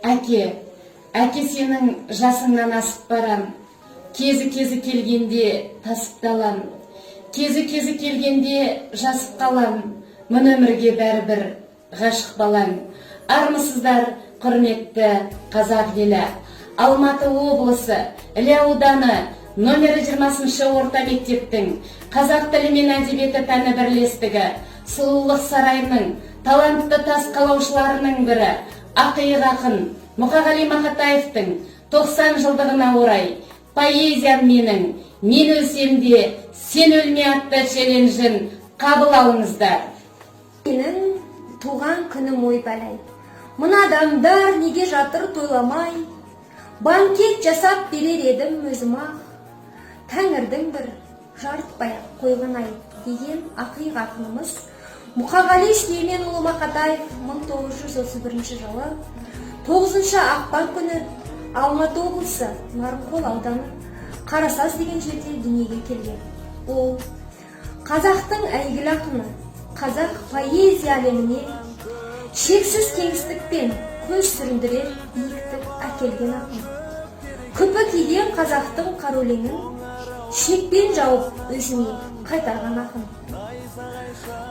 Әке сенің жасыңнан асып барам, кезі келгенде тасып далам, кезі келгенде жасып қалам, мұн өмірге бәрібір ғашық балаң. Армысыздар, құрметті қазақ елі. Алматы облысы Іле ауданы номері 20 орта мектептің қазақ тілі мен әдебиеті пәні бірлестігі сұлулық сарайының талантты тас қалаушыларының бірі ақиық ақын Мұқағали Мақатаевтың 90 жылдығына орай поэзиям менің, мен өлсемде сен өлме атты челленджін қабыл алыңыздар. Менің туған күнім ойбалай, мына адамдар неге жатыр тойламай, банкет жасап берер едім өзім-ақ, тәңірдің бір жарытпай қойған ай деген ақиық ақынымыз Мұқағали Сүлейменұлы Мақатаев 1931 жылы 9 ақпан күні Алматы облысы Нарынқол ауданы Қарасаз деген жерде дүниеге келген. Ол қазақтың әйгілі ақыны, қазақ поэзия әлеміне шексіз кеңістікпен көз сүріндірер биіктік әкелген ақын. Күпі киген қазақтың қара өлеңін шекпен жауып өзіне қайтарған ақын.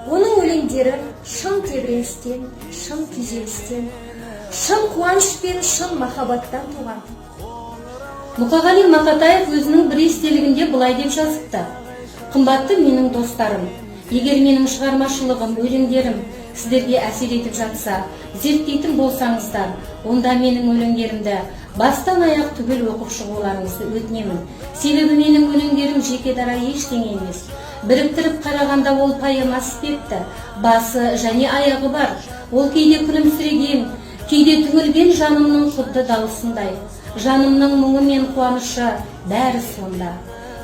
Оның өлеңдері шын тебіреністен, шын күйзелістен, шын қуаныш пен шын махаббаттан туған. Мұқағали Мақатаев өзінің бір естелігінде былай деп жазыпты: қымбатты менің достарым, егер менің шығармашылығым, өлеңдерім сіздерге әсер етіп жатса, зерттейтін болсаңыздар, онда менің өлеңдерімді бастан аяқ түгел оқып шығуларыңызды өтінемін. Себебі менің өлеңдерім жеке дара ештеңе емес. Біріктіріп қарағанда ол поэма іспетті, басы және аяғы бар. Ол кейде күлімсіреген, кейде түңілген жанымның құдды дауысындай. Жанымның мұңы мен қуанышы бәрі сонда.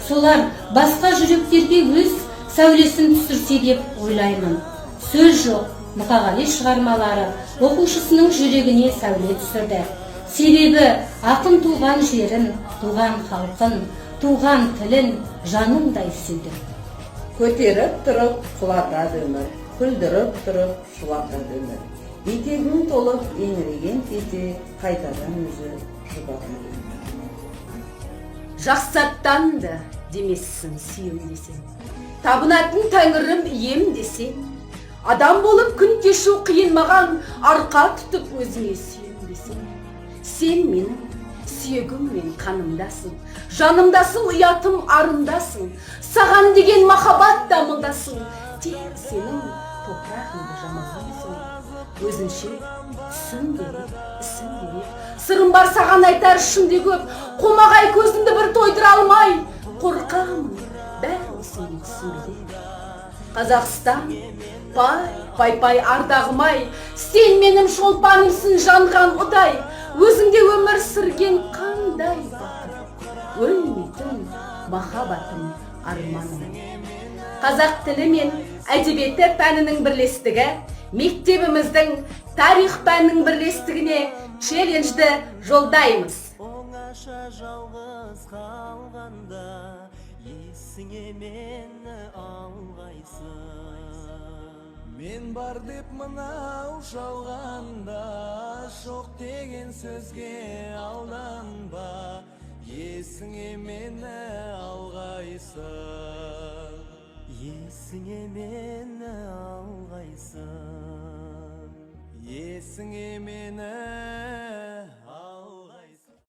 Солар басқа жүректерге өз сәулесін түсірсе деп ойлаймын. Сөз жоқ, Мұқағали шығармалары оқушысының жүрегіне сәуле түсірді. Себебі ақын туған жерін, туған халқын, туған тілін жанындай сүйді. Көтеріп тұрып құлатады өмір, күлдіріп тұрып шулатады өмір. Етегің толып еңіреген кезде қайтадан өзі жұбатады. Жақсаттанды демессің сүйем десең, табынатын тәңірім ием десең, адам болып күн кешу қиын маған, арқа тұтып өзіңе сүйем десең. Сен менің сүйегім мен қанымдасың, жанымдасың, ұятым арымдасың, саған деген махаббат дамылдасың. Тек сенің топырағыңды жамалғансың, өзінше түсін керек, ісін керек. Сырым бар саған айтар ішімде көп, қомағай көзімді бір тойдыра алмай, қорқамын бәрі осымен түсінбеде. Қазақстан, пай ардағымай, сен менің шолпанымсың жанған ұдай, өзіңде өмір сүрген қандай бақыт, өлмейтін махаббатым арманым. Қазақ тілі мен әдебиеті пәнінің бірлестігі мектебіміздің тарих пәнінің бірлестігіне челленджді жолдаймыз. Оңаша жалғыз қалғанда есіңе мені алғайсың. Мен бар деп мынау жалғанда, жоқ деген сөзге алданба, есіңе мені алғайсың. Есіңе мені алғайсың. Есіңе мені